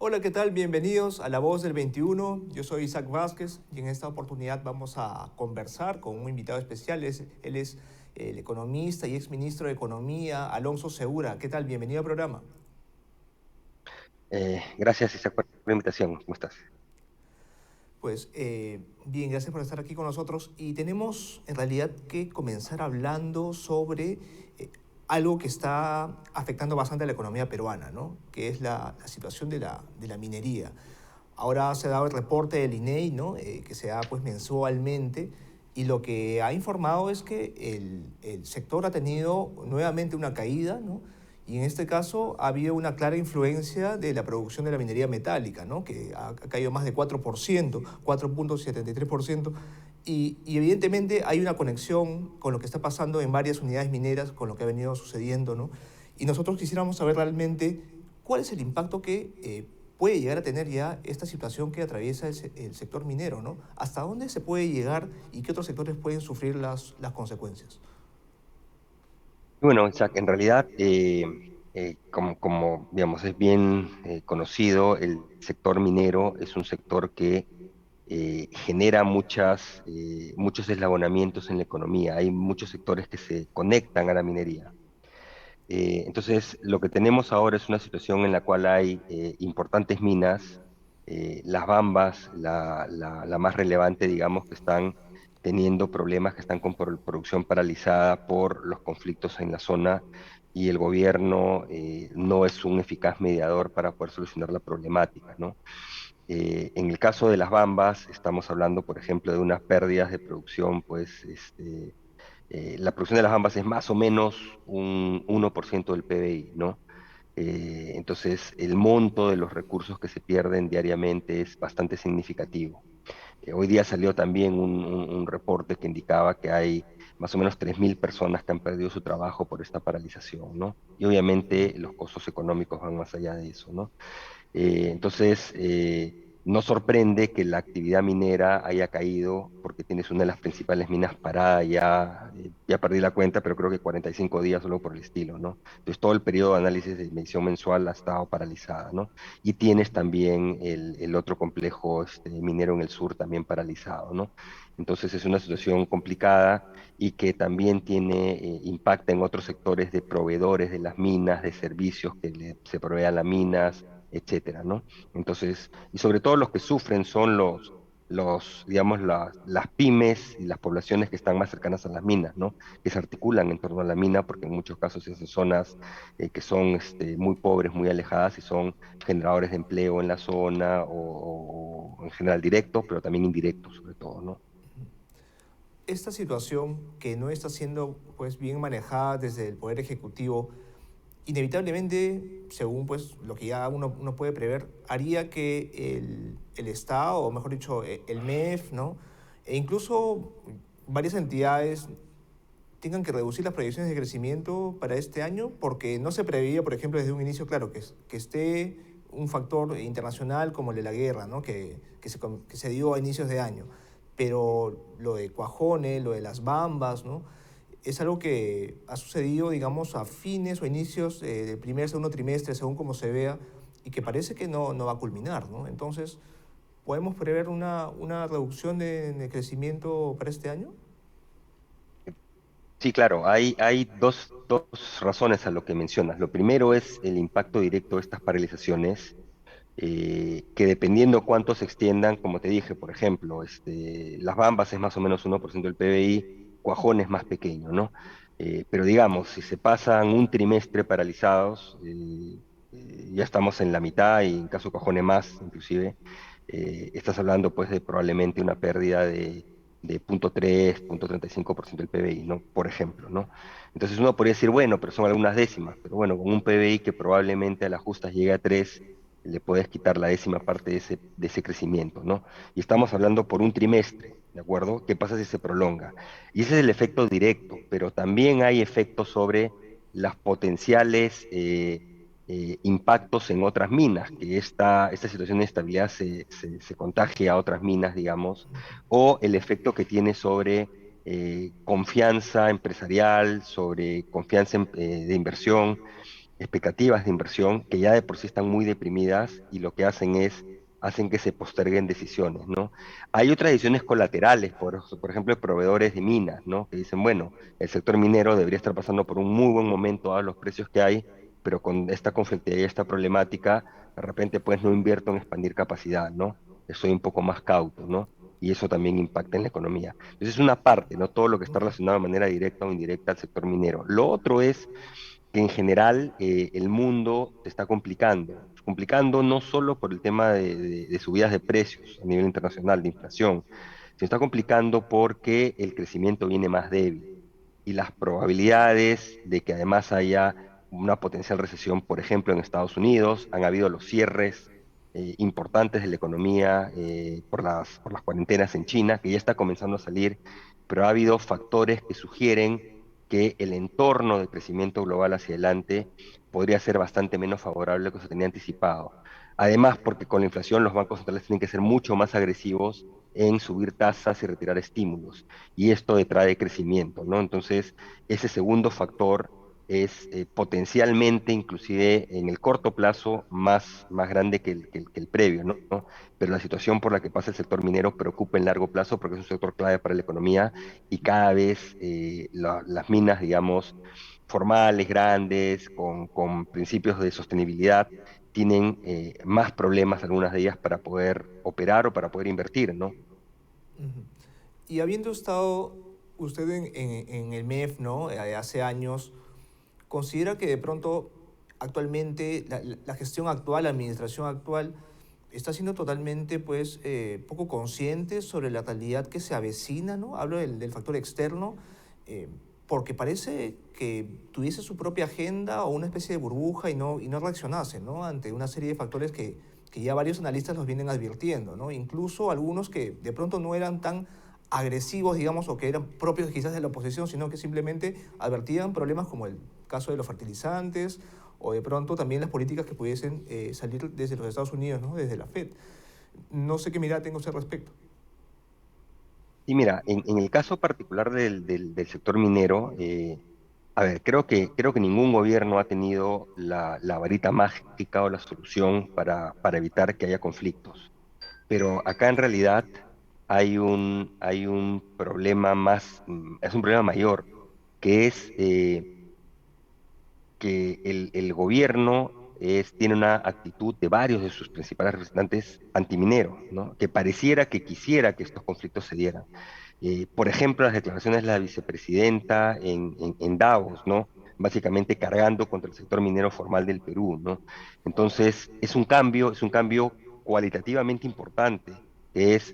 Hola, ¿qué tal? Bienvenidos a La Voz del 21. Yo soy Isaac Vázquez y en esta oportunidad vamos a conversar con un invitado especial. Él es el economista y exministro de Economía, Alonso Segura. ¿Qué tal? Bienvenido al programa. Gracias, Isaac, por la invitación. ¿Cómo estás? Pues bien, gracias por estar aquí con nosotros. Y tenemos en realidad que comenzar hablando sobre eh, algo que está afectando bastante a la economía peruana, ¿no? Que es la situación de la minería. Ahora se ha dado el reporte del INEI, ¿no? Que se da pues mensualmente, y lo que ha informado es que el sector ha tenido nuevamente una caída, ¿no? Y en este caso ha habido una clara influencia de la producción de la minería metálica, ¿no? Que ha caído más de 4%, 4,73%. Y evidentemente hay una conexión con lo que está pasando en varias unidades mineras, con lo que ha venido sucediendo, ¿no? Y nosotros quisiéramos saber realmente cuál es el impacto que puede llegar a tener ya esta situación que atraviesa el sector minero, ¿no? ¿Hasta dónde se puede llegar y qué otros sectores pueden sufrir las consecuencias? Bueno, Isaac, en realidad, como, digamos, es bien conocido, el sector minero es un sector que genera muchos eslabonamientos en la economía. Hay muchos sectores que se conectan a la minería. Entonces, lo que tenemos ahora es una situación en la cual hay importantes minas, las Bambas, la más relevante, digamos, que están teniendo problemas, que están con producción paralizada por los conflictos en la zona y el gobierno no es un eficaz mediador para poder solucionar la problemática, ¿no? En el caso de las Bambas, estamos hablando, por ejemplo, de unas pérdidas de producción, pues, la producción de las gambas es más o menos un 1% del PBI, ¿no? Entonces, el monto de los recursos que se pierden diariamente es bastante significativo. Hoy día salió también un reporte que indicaba que hay más o menos 3.000 personas que han perdido su trabajo por esta paralización, ¿no? Y obviamente los costos económicos van más allá de eso, ¿no? No sorprende que la actividad minera haya caído porque tienes una de las principales minas parada ya, ya perdí la cuenta, pero creo que 45 días solo por el estilo, ¿no? Entonces todo el periodo de análisis de medición mensual ha estado paralizada, ¿no? Y tienes también el otro complejo minero en el sur también paralizado, ¿no? Entonces es una situación complicada y que también impacta en otros sectores de proveedores de las minas, de servicios que se provean las minas, etcétera, ¿no? Entonces, y sobre todo los que sufren son digamos, las pymes y las poblaciones que están más cercanas a las minas, ¿no? Que se articulan en torno a la mina, porque en muchos casos esas zonas que son muy pobres, muy alejadas y son generadores de empleo en la zona o en general directos, pero también indirectos sobre todo, ¿no? Esta situación que no está siendo pues bien manejada desde el Poder Ejecutivo, inevitablemente, según pues lo que ya uno puede prever, haría que el Estado, o mejor dicho, el MEF, ¿no? E incluso varias entidades tengan que reducir las proyecciones de crecimiento para este año, porque no se preveía, por ejemplo, desde un inicio, claro, que esté un factor internacional como el de la guerra, ¿no? Que se dio a inicios de año. Pero lo de Cuajone, lo de las Bambas, ¿no? Es algo que ha sucedido, digamos, a fines o inicios del primer, segundo trimestre, según como se vea, y que parece que no va a culminar, ¿no? Entonces, ¿podemos prever una reducción de crecimiento para este año? Sí, claro, hay dos razones a lo que mencionas. Lo primero es el impacto directo de estas paralizaciones que dependiendo cuánto se extiendan, como te dije, por ejemplo, las Bambas es más o menos 1% del PBI, Cuajón es más pequeño, ¿no? Pero digamos, si se pasan un trimestre paralizados, ya estamos en la mitad y en caso de Cuajone más, inclusive, estás hablando pues de probablemente una pérdida de 0,3, 0,35% del PBI, ¿no? Por ejemplo, ¿no? Entonces uno podría decir, bueno, pero son algunas décimas, pero bueno, con un PBI que probablemente a las justas llegue a 3 le puedes quitar la décima parte de ese crecimiento, ¿no? Y estamos hablando por un trimestre, ¿de acuerdo? ¿Qué pasa si se prolonga? Y ese es el efecto directo, pero también hay efectos sobre las potenciales impactos en otras minas, que esta situación de inestabilidad se contagie a otras minas, digamos, o el efecto que tiene sobre confianza empresarial, sobre confianza de inversión, expectativas de inversión que ya de por sí están muy deprimidas y lo que hacen que se posterguen decisiones, ¿no? Hay otras decisiones colaterales, por ejemplo, proveedores de minas, ¿no? Que dicen, bueno, el sector minero debería estar pasando por un muy buen momento a los precios que hay, pero con esta conflictividad y esta problemática, de repente pues no invierto en expandir capacidad, ¿no? Soy un poco más cauto, ¿no? Y eso también impacta en la economía. Entonces es una parte, no todo lo que está Ujú, relacionado de manera directa o indirecta al sector minero. Lo otro es que en general el mundo se está complicando no solo por el tema de subidas de precios a nivel internacional, de inflación, se está complicando porque el crecimiento viene más débil y las probabilidades de que además haya una potencial recesión, por ejemplo, en Estados Unidos, han habido los cierres importantes de la economía por las cuarentenas en China, que ya está comenzando a salir, pero ha habido factores que sugieren que el entorno de crecimiento global hacia adelante podría ser bastante menos favorable de lo que se tenía anticipado. Además, porque con la inflación los bancos centrales tienen que ser mucho más agresivos en subir tasas y retirar estímulos, y esto detrae crecimiento, ¿no? Entonces, ese segundo factor es potencialmente, inclusive en el corto plazo, más grande que el previo, ¿no? Pero la situación por la que pasa el sector minero preocupa en largo plazo porque es un sector clave para la economía y cada vez las minas, digamos, formales, grandes, con principios de sostenibilidad, tienen más problemas, algunas de ellas, para poder operar o para poder invertir, ¿no? ujú. Y habiendo estado usted en el MEF, ¿no? Hace años, ¿considera que de pronto actualmente la gestión actual, la administración actual, está siendo totalmente pues, poco consciente sobre la realidad que se avecina, ¿no? Hablo del factor externo, eh, porque parece que tuviese su propia agenda o una especie de burbuja y no reaccionase, ¿no? Ante una serie de factores que ya varios analistas nos vienen advirtiendo, ¿no? Incluso algunos que de pronto no eran tan agresivos, digamos, o que eran propios quizás de la oposición, sino que simplemente advertían problemas como el caso de los fertilizantes o de pronto también las políticas que pudiesen salir desde los Estados Unidos, ¿no? Desde la Fed. No sé qué mirada tengo a ese respecto. Y mira, en el caso particular del sector minero, a ver, creo que ningún gobierno ha tenido la varita mágica o la solución para evitar que haya conflictos. Pero acá en realidad hay un problema es un problema mayor, que es que el gobierno tiene una actitud de varios de sus principales representantes antimineros, ¿no? Que pareciera que quisiera que estos conflictos se dieran. Por ejemplo, las declaraciones de la vicepresidenta en Davos, ¿no? Básicamente cargando contra el sector minero formal del Perú, ¿no? Entonces, es un cambio cualitativamente importante, que es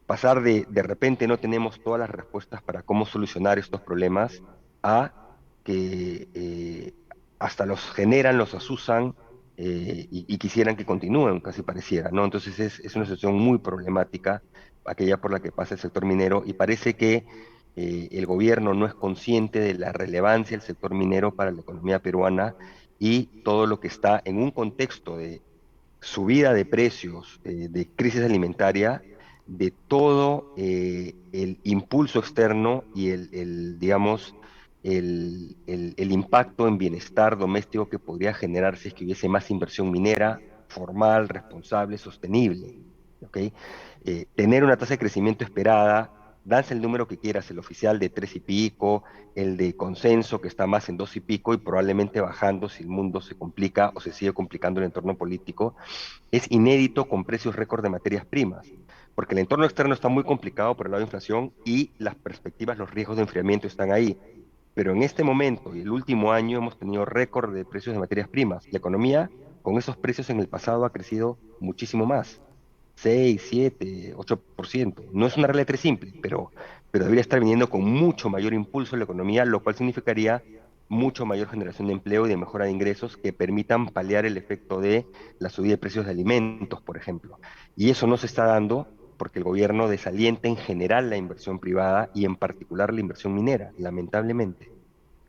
pasar de repente no tenemos todas las respuestas para cómo solucionar estos problemas a que hasta los generan, los asusan y quisieran que continúen, casi pareciera, ¿no? Entonces es una situación muy problemática aquella por la que pasa el sector minero y parece que el gobierno no es consciente de la relevancia del sector minero para la economía peruana y todo lo que está en un contexto de subida de precios, de crisis alimentaria, de todo el impulso externo y digamos, el impacto en bienestar doméstico que podría generar si es que hubiese más inversión minera, formal, responsable, sostenible. ¿Ok? Tener una tasa de crecimiento esperada, danse el número que quieras, el oficial de 3 y pico, el de consenso que está más en 2 y pico y probablemente bajando si el mundo se complica o se sigue complicando el entorno político, es inédito con precios récord de materias primas, porque el entorno externo está muy complicado por el lado de inflación y las perspectivas, los riesgos de enfriamiento están ahí. Pero en este momento y el último año hemos tenido récord de precios de materias primas. La economía con esos precios en el pasado ha crecido muchísimo más, 6, 7, 8%. No es una regla de tres simple, pero debería estar viniendo con mucho mayor impulso en la economía, lo cual significaría mucho mayor generación de empleo y de mejora de ingresos que permitan paliar el efecto de la subida de precios de alimentos, por ejemplo. Y eso no se está dando porque el gobierno desalienta en general la inversión privada y en particular la inversión minera, lamentablemente.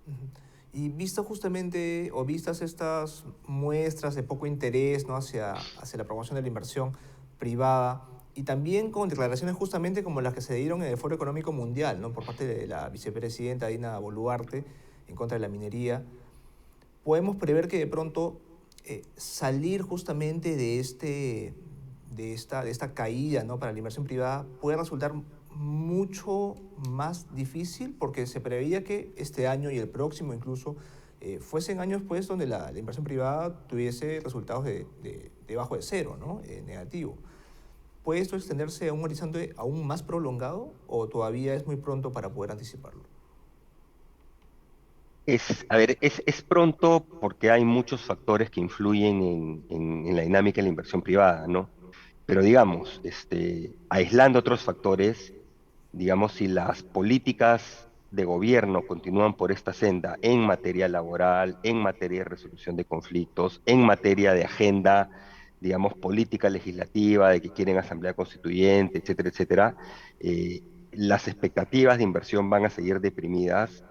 Ujú. Y visto justamente, o vistas estas muestras de poco interés, ¿no? Hacia la promoción de la inversión privada, y también con declaraciones justamente como las que se dieron en el Foro Económico Mundial, ¿no? Por parte de la vicepresidenta Dina Boluarte en contra de la minería, podemos prever que de pronto salir justamente de esta caída, ¿no?, para la inversión privada puede resultar mucho más difícil, porque se preveía que este año y el próximo incluso fuesen años pues donde la inversión privada tuviese resultados debajo de cero, ¿no?, negativo. ¿Puede esto extenderse a un horizonte aún más prolongado o todavía es muy pronto para poder anticiparlo? A ver, es pronto porque hay muchos factores que influyen en la dinámica de la inversión privada, ¿no? Pero digamos, aislando otros factores, digamos, si las políticas de gobierno continúan por esta senda en materia laboral, en materia de resolución de conflictos, en materia de agenda, digamos, política legislativa, de que quieren asamblea constituyente, etcétera, etcétera, eh, las expectativas de inversión van a seguir deprimidas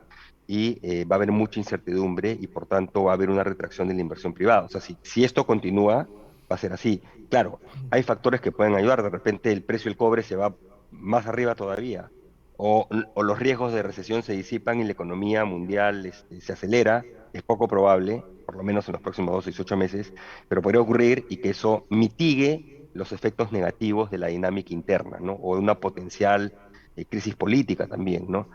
y va a haber mucha incertidumbre y por tanto va a haber una retracción de la inversión privada. O sea, si esto continúa, va a ser así. Claro, hay factores que pueden ayudar. De repente el precio del cobre se va más arriba todavía. O los riesgos de recesión se disipan y la economía mundial se acelera. Es poco probable, por lo menos en los próximos 2, 18 meses, pero podría ocurrir y que eso mitigue los efectos negativos de la dinámica interna, ¿no? O de una potencial crisis política también, ¿no?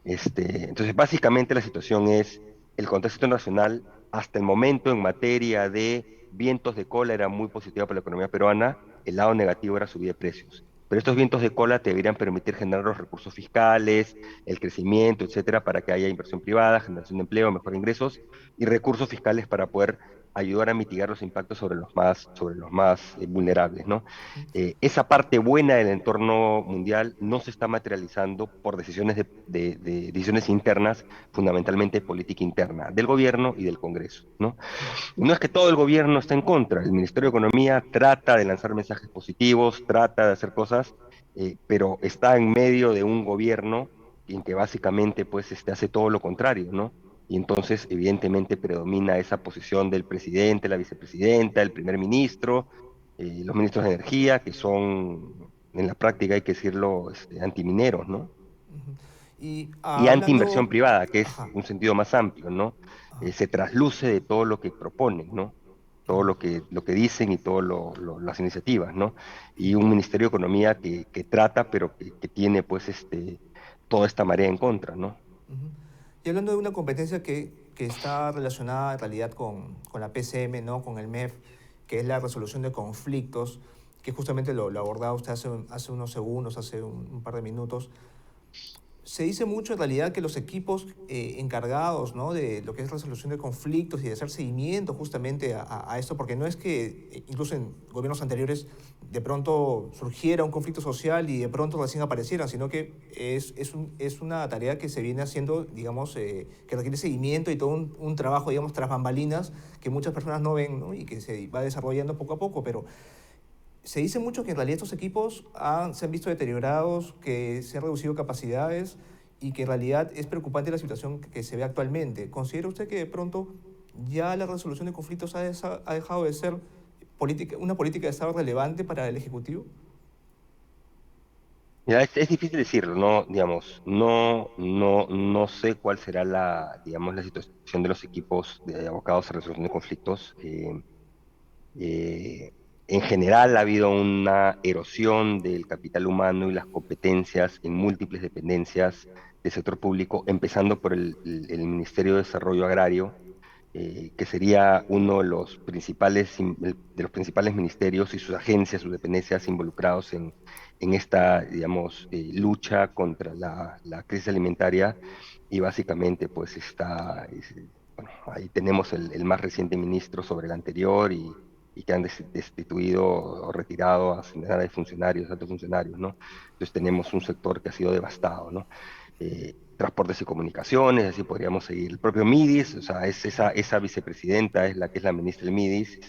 Entonces, básicamente la situación es, el contexto internacional hasta el momento en materia de vientos de cola era muy positiva para la economía peruana, el lado negativo era subida de precios. Pero estos vientos de cola te deberían permitir generar los recursos fiscales, el crecimiento, etcétera, para que haya inversión privada, generación de empleo, mejores ingresos y recursos fiscales para poder ayudar a mitigar los impactos sobre los más vulnerables, ¿no? Esa parte buena del entorno mundial no se está materializando por decisiones de decisiones internas, fundamentalmente política interna, del gobierno y del Congreso, ¿no? No es que todo el gobierno está en contra, el Ministerio de Economía trata de lanzar mensajes positivos, trata de hacer cosas, pero está en medio de un gobierno en que básicamente pues hace todo lo contrario, ¿no? Y entonces evidentemente predomina esa posición del presidente, la vicepresidenta, el primer ministro, los ministros de energía, que son en la práctica, hay que decirlo, antimineros, ¿no? Ujú. Y Y anti-inversión hablando, privada, que es ajá, un sentido más amplio, ¿no? ajá, Se trasluce de todo lo que proponen, ¿no? Todo ujú, lo que dicen y todas las iniciativas, ¿no? Y un Ministerio de Economía que trata, pero que tiene, pues, toda esta marea en contra, ¿no? ujú. Y hablando de una competencia que está relacionada en realidad con la PCM, ¿no?, con el MEF, que es la resolución de conflictos, que justamente lo abordaba usted hace unos segundos, hace un par de minutos. Se dice mucho en realidad que los equipos encargados, ¿no?, de lo que es resolución de conflictos y de hacer seguimiento justamente a esto, porque no es que incluso en gobiernos anteriores de pronto surgiera un conflicto social y de pronto recién apareciera, sino que es una tarea que se viene haciendo, digamos, que requiere seguimiento y todo un trabajo, digamos, tras bambalinas que muchas personas no ven, ¿no?, y que se va desarrollando poco a poco, pero se dice mucho que en realidad estos equipos se han visto deteriorados, que se han reducido capacidades y que en realidad es preocupante la situación que se ve actualmente. ¿Considera usted que de pronto ya la resolución de conflictos ha dejado de ser una política de Estado relevante para el Ejecutivo? Mira, es difícil decirlo, ¿no? Digamos, no sé cuál será digamos, la situación de los equipos de abogados a resolución de conflictos. Eh, en general ha habido una erosión del capital humano y las competencias en múltiples dependencias del sector público, empezando por el Ministerio de Desarrollo Agrario, que sería uno de los principales ministerios y sus agencias, sus dependencias involucrados en esta, digamos, lucha contra la crisis alimentaria. Y básicamente, pues bueno, ahí tenemos el más reciente ministro sobre el anterior y que han destituido o retirado a centenares de funcionarios, altos funcionarios, ¿no? Entonces tenemos un sector que ha sido devastado, ¿no? Transportes y comunicaciones, así podríamos seguir. El propio Midis, o sea, esa vicepresidenta es la que es la ministra del Midis,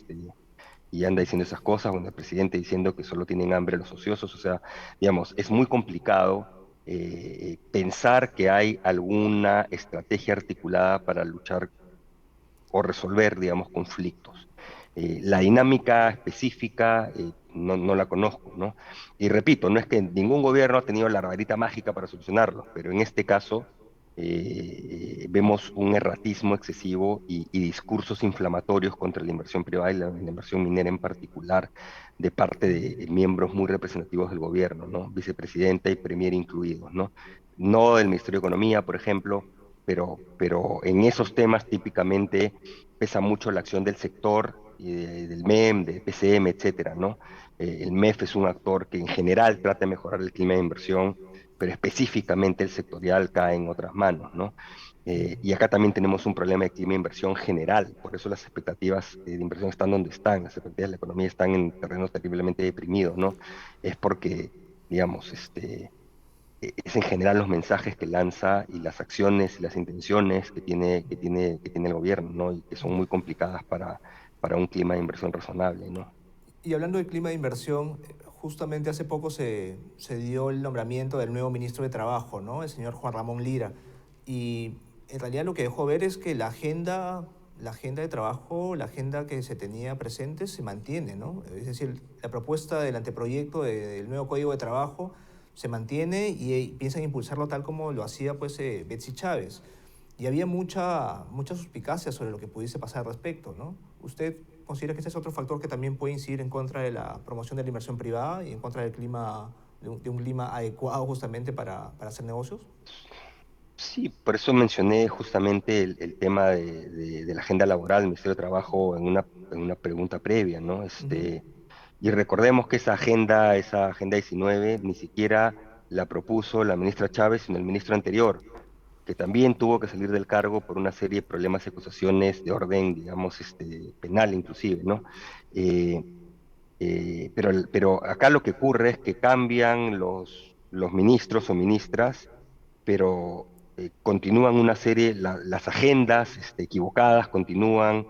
y anda diciendo esas cosas, bueno, el presidente diciendo que solo tienen hambre los ociosos, o sea, digamos, es muy complicado pensar que hay alguna estrategia articulada para luchar o resolver, digamos, conflictos. La dinámica específica no la conozco, ¿no? Y repito, no es que ningún gobierno ha tenido la varita mágica para solucionarlos, pero en este caso vemos un erratismo excesivo y discursos inflamatorios contra la inversión privada y la inversión minera en particular de parte de miembros muy representativos del gobierno, ¿no? Vicepresidenta y premier incluidos, ¿no? No del Ministerio de Economía, por ejemplo, pero en esos temas típicamente pesa mucho la acción del sector, del MEM, de PCM, etcétera, ¿no? El MEF es un actor que en general trata de mejorar el clima de inversión, pero específicamente el sectorial cae en otras manos, ¿no? Y acá también tenemos un problema de clima de inversión general, por eso las expectativas de inversión están donde están, las expectativas de la economía están en terrenos terriblemente deprimidos, ¿no? Es porque, digamos, es en general los mensajes que lanza y las acciones y las intenciones que tiene el gobierno, ¿no? Y que son muy complicadas para un clima de inversión razonable, ¿no? Y hablando del clima de inversión, justamente hace poco se dio el nombramiento del nuevo ministro de Trabajo, ¿no? El señor Juan Ramón Lira. Y en realidad lo que dejó ver es que la agenda de trabajo, la agenda que se tenía presente se mantiene, ¿no? Es decir, la propuesta del anteproyecto del nuevo Código de Trabajo se mantiene y piensan impulsarlo tal como lo hacía pues Betsy Chávez. Y había mucha suspicacia sobre lo que pudiese pasar al respecto, ¿no? ¿Usted considera que este es otro factor que también puede incidir en contra de la promoción de la inversión privada y en contra del clima, de un clima adecuado justamente para hacer negocios? Sí, por eso mencioné justamente el tema de la agenda laboral del Ministerio de Trabajo en una pregunta previa, ¿no? Ujú. Y recordemos que esa agenda 19, ni siquiera la propuso la ministra Chávez, sino el ministro anterior, que también tuvo que salir del cargo por una serie de problemas y acusaciones de orden, digamos, penal inclusive, ¿no? Eh, pero acá lo que ocurre es que cambian los ministros o ministras, pero continúan una serie, las agendas equivocadas, continúan,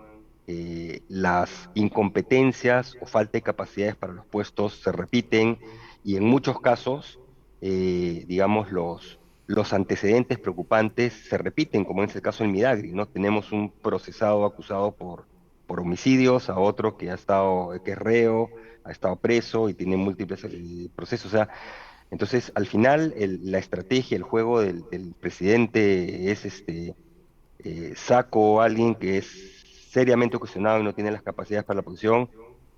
las incompetencias o falta de capacidades para los puestos se repiten y en muchos casos, digamos, los antecedentes preocupantes se repiten, como en el caso del Midagri, ¿no? Tenemos un procesado acusado por homicidios, a otro que que es reo, ha estado preso y tiene múltiples procesos. O sea, entonces, al final, la estrategia, el juego del presidente es saco a alguien que es seriamente cuestionado y no tiene las capacidades para la posición,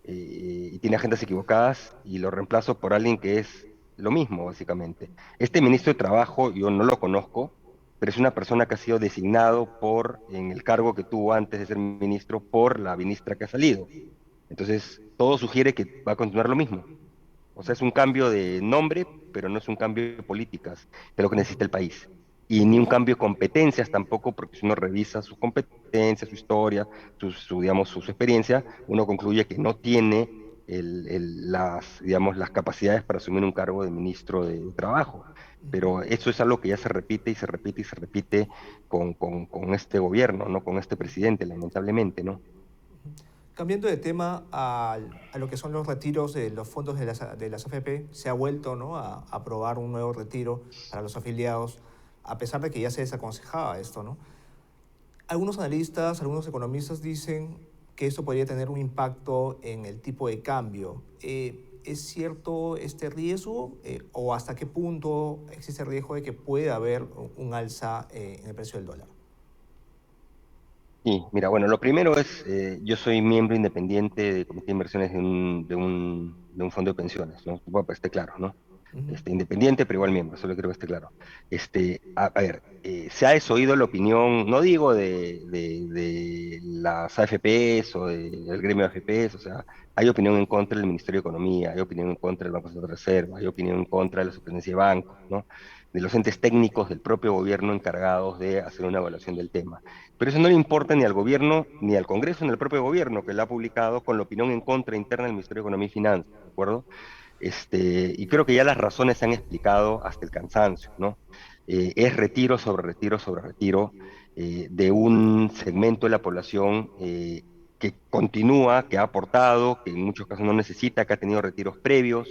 y tiene agendas equivocadas y lo reemplazo por alguien que es lo mismo, básicamente. Este ministro de Trabajo, yo no lo conozco, pero es una persona que ha sido designado en el cargo que tuvo antes de ser ministro por la ministra que ha salido. Entonces, todo sugiere que va a continuar lo mismo. O sea, es un cambio de nombre, pero no es un cambio de políticas, de lo que necesita el país. Y ni un cambio de competencias tampoco, porque si uno revisa sus competencias, su historia, digamos, su experiencia, uno concluye que no tiene digamos, las capacidades para asumir un cargo de ministro de Trabajo. Pero eso es algo que ya se repite y se repite y se repite con este gobierno, ¿no? Con este presidente, lamentablemente, ¿no? Cambiando de tema a lo que son los retiros de los fondos de las AFP, se ha vuelto, ¿no?, a aprobar un nuevo retiro para los afiliados, a pesar de que ya se desaconsejaba esto, ¿no? Algunos analistas, algunos economistas dicen que esto podría tener un impacto en el tipo de cambio. ¿Es cierto este riesgo o hasta qué punto existe el riesgo de que pueda haber un alza en el precio del dólar? Sí, mira, bueno, lo primero es, yo soy miembro independiente del Comité de Inversiones de un fondo de pensiones, ¿no? Bueno, pues esté claro, ¿no? Ujú. Independiente, pero igual miembro, solo quiero que esté claro. A ver, se ha desoído la opinión, no digo de las AFPs o del gremio de AFPs, o sea, hay opinión en contra del Ministerio de Economía, hay opinión en contra del Banco Central de Reserva, hay opinión en contra de la Superintendencia de Bancos, ¿no? De los entes técnicos del propio gobierno encargados de hacer una evaluación del tema. Pero eso no le importa ni al gobierno, ni al Congreso, ni al propio gobierno, que lo ha publicado con la opinión en contra interna del Ministerio de Economía y Finanzas, ¿de acuerdo? Y creo que ya las razones se han explicado hasta el cansancio, ¿no? Es retiro sobre retiro sobre retiro, de un segmento de la población, que continúa, que ha aportado, que en muchos casos no necesita, que ha tenido retiros previos,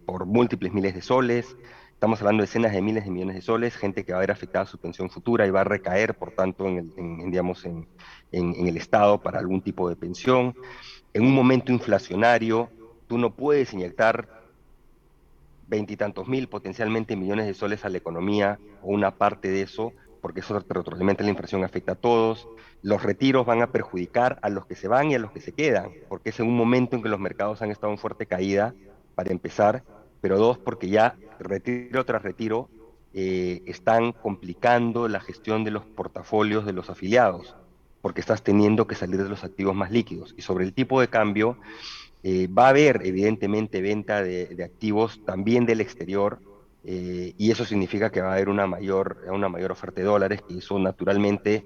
por múltiples miles de soles. Estamos hablando de decenas de miles de millones de soles, gente que va a ver afectada su pensión futura y va a recaer, por tanto, digamos, en el Estado para algún tipo de pensión. En un momento inflacionario, tú no puedes inyectar veintitantos mil, potencialmente millones de soles a la economía o una parte de eso porque eso te retroalimenta la inflación, afecta a todos. Los retiros van a perjudicar a los que se van y a los que se quedan, porque es en un momento en que los mercados han estado en fuerte caída, para empezar, pero dos, porque ya retiro tras retiro están complicando la gestión de los portafolios de los afiliados, porque estás teniendo que salir de los activos más líquidos. Y sobre el tipo de cambio, va a haber evidentemente venta de activos también del exterior, y eso significa que va a haber una mayor oferta de dólares, que eso naturalmente,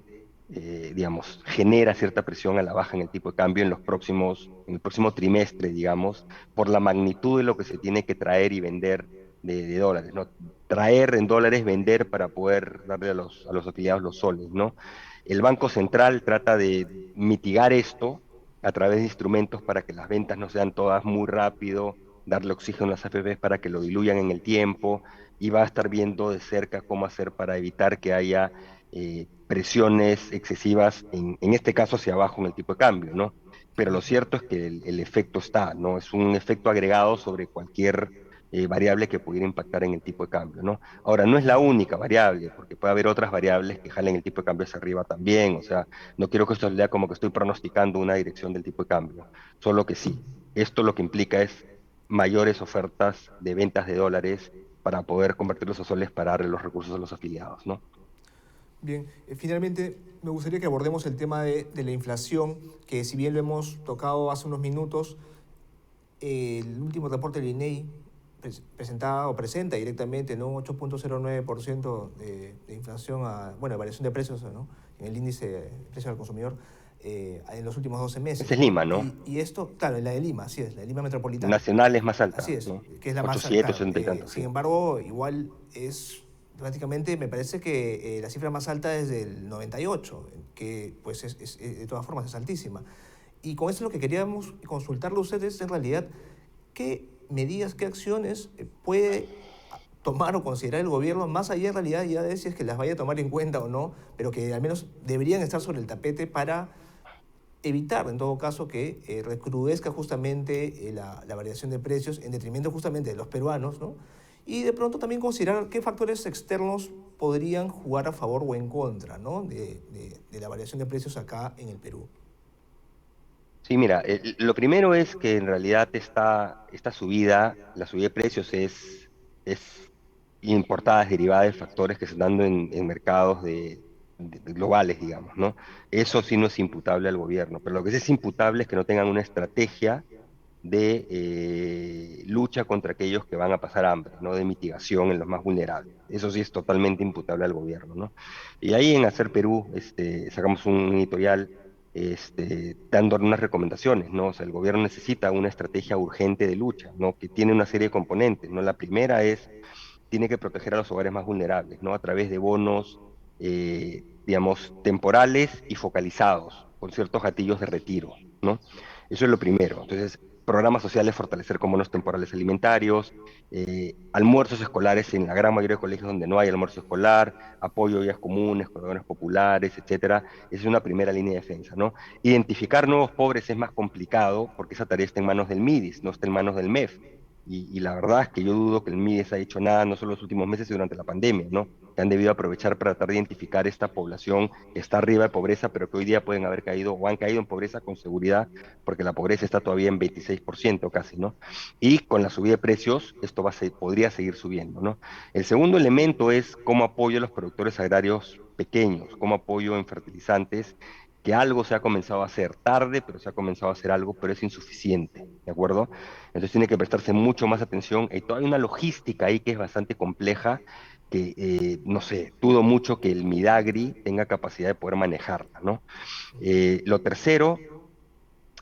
digamos, genera cierta presión a la baja en el tipo de cambio en el próximo trimestre, digamos, por la magnitud de lo que se tiene que traer y vender de dólares, ¿no? Traer en dólares, vender para poder darle a los afiliados los soles, ¿no? El Banco Central trata de mitigar esto a través de instrumentos para que las ventas no sean todas muy rápido, darle oxígeno a las AFPs para que lo diluyan en el tiempo, y va a estar viendo de cerca cómo hacer para evitar que haya presiones excesivas, en este caso hacia abajo en el tipo de cambio, ¿no? Pero lo Ujú. cierto es que el efecto está, ¿no? Es un efecto agregado sobre cualquier variable que pudiera impactar en el tipo de cambio, ¿no? Ahora, no es la Ujú. única variable, porque puede haber otras variables que jalen el tipo de cambio hacia arriba también, o sea, no quiero que esto lea como que estoy pronosticando una dirección del tipo de cambio, solo que sí. Esto lo que implica es mayores ofertas de ventas de dólares para poder convertirlos a soles para darle los recursos a los afiliados, ¿no? Bien, finalmente me gustaría que abordemos el tema de la inflación, que si bien lo hemos tocado hace unos minutos, el último reporte del INEI presentaba o presenta directamente, ¿no? 8,09% de inflación, bueno, de variación de precios, ¿no? En el índice de precios al consumidor en los últimos 12 Esa meses, es ¿no? Lima, ¿no? Y esto, claro, en la de Lima, así es, la de Lima metropolitana. Nacional es más Así alta, es, ¿no? que es la más, 87, claro. 80 y tantos, Sin sí. embargo, igual es prácticamente, me parece que la cifra más alta es del 98, que pues de todas formas es altísima. Y con eso lo que queríamos consultarle a ustedes en realidad, ¿qué medidas, qué acciones puede tomar o considerar el gobierno, más allá en realidad ya de si es que las vaya a tomar en cuenta o no, pero que al menos deberían estar sobre el tapete para evitar, en todo caso, que recrudezca justamente la variación de precios en detrimento justamente de los peruanos, ¿no? Y de pronto también considerar qué factores externos podrían jugar a favor o en contra, ¿no? De la variación de precios acá en el Perú. Sí, mira, lo primero es que en realidad esta subida, la subida de precios es importada, es derivada de factores que se están dando en mercados de globales, digamos, ¿no? Eso sí no es imputable al gobierno, pero lo que sí es imputable es que no tengan una estrategia de lucha contra aquellos que van a pasar hambre, ¿no? De mitigación en los más vulnerables. Eso sí es totalmente imputable al gobierno, ¿no? Y ahí en Hacer Perú sacamos un editorial dando unas recomendaciones, ¿no? O sea, el gobierno necesita una estrategia urgente de lucha, ¿no? Que tiene una serie de componentes, ¿no? La primera es, tiene que proteger a los hogares más vulnerables, ¿no? A través de bonos, digamos, temporales y focalizados, con ciertos gatillos de retiro, ¿no? Eso es lo primero. Entonces, programas sociales, fortalecer con bonos temporales alimentarios, almuerzos escolares en la gran mayoría de colegios donde no hay almuerzo escolar, apoyo a vías comunes, corredores populares, etcétera. Esa es una primera línea de defensa, ¿no? Identificar nuevos pobres es más complicado porque esa tarea está en manos del MIDIS, no está en manos del MEF. Y la verdad es que yo dudo que el MIDES haya hecho nada, no solo los últimos meses, sino durante la pandemia, ¿no? Que han debido aprovechar para tratar de identificar esta población que está arriba de pobreza, pero que hoy día pueden haber caído o han caído en pobreza con seguridad, porque la pobreza está todavía en 26% casi, ¿no? Y con la subida de precios, esto podría seguir subiendo, ¿no? El segundo elemento es cómo apoyo a los productores agrarios pequeños, cómo apoyo en fertilizantes, que algo se ha comenzado a hacer tarde, pero se ha comenzado a hacer algo, pero es insuficiente, ¿de acuerdo? Entonces tiene que prestarse mucho más atención. Y todavía hay una logística ahí que es bastante compleja, que no sé, dudo mucho que el Midagri tenga capacidad de poder manejarla, ¿no? Lo tercero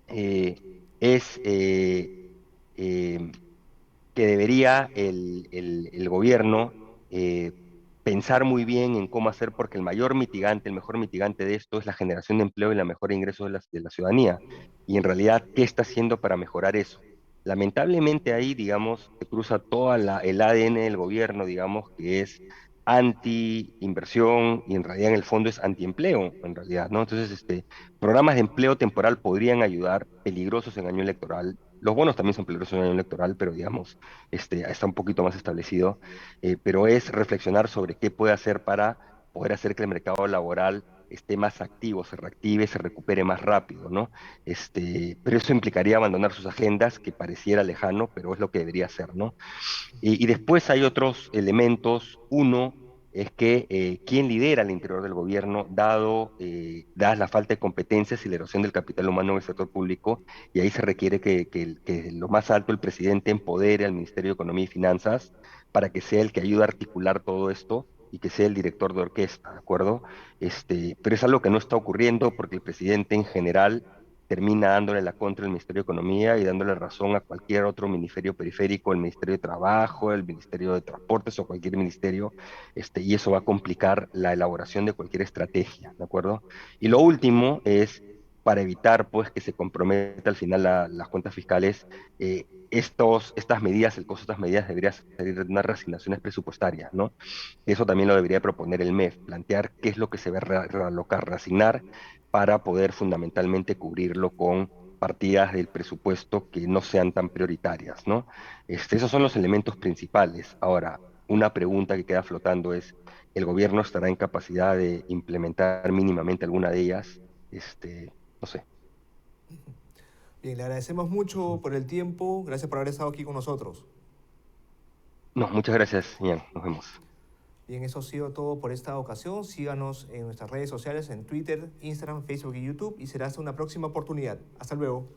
eh, es eh, que debería el gobierno pensar muy bien en cómo hacer, porque el mayor mitigante, el mejor mitigante de esto es la generación de empleo y la mejora de ingresos de la ciudadanía. Y en realidad, ¿qué está haciendo para mejorar eso? Lamentablemente ahí, digamos, se cruza toda el ADN del gobierno, digamos, que es anti-inversión y en realidad en el fondo es anti-empleo, en realidad, ¿no? Entonces, programas de empleo temporal podrían ayudar, peligrosos en año electoral. Los bonos también son peligrosos en año electoral, pero digamos, está un poquito más establecido, pero es reflexionar sobre qué puede hacer para poder hacer que el mercado laboral esté más activo, se reactive, se recupere más rápido, ¿no? Pero eso implicaría abandonar sus agendas, que pareciera lejano, pero es lo que debería hacer, ¿no? Y después hay otros elementos. Uno es que quién lidera al interior del gobierno, dadas la falta de competencias y la erosión del capital humano en el sector público, y ahí se requiere que lo más alto, el presidente, empodere al Ministerio de Economía y Finanzas para que sea el que ayude a articular todo esto y que sea el director de orquesta, ¿de acuerdo? Pero es algo que no está ocurriendo porque el presidente en general termina dándole la contra al Ministerio de Economía y dándole razón a cualquier otro ministerio periférico, el Ministerio de Trabajo, el Ministerio de Transportes o cualquier ministerio, y eso va a complicar la elaboración de cualquier estrategia, ¿de acuerdo? Y lo último es, para evitar pues que se comprometa al final las cuentas fiscales, estas medidas, el costo de estas medidas debería salir de unas reasignaciones presupuestarias, ¿no? Eso también lo debería proponer el MEF, plantear qué es lo que se va a realocar, reasignar para poder fundamentalmente cubrirlo con partidas del presupuesto que no sean tan prioritarias, ¿no? Esos son los elementos principales. Ahora, una pregunta que queda flotando es, ¿el gobierno estará en capacidad de implementar mínimamente alguna de ellas? No sé. Bien, le agradecemos mucho Ujú. por el tiempo. Gracias por haber estado aquí con nosotros. No, muchas gracias, Ian. Nos vemos. Bien, eso ha sido todo por esta ocasión. Síganos en nuestras redes sociales, en Twitter, Instagram, Facebook y YouTube, y será hasta una próxima oportunidad. Hasta luego.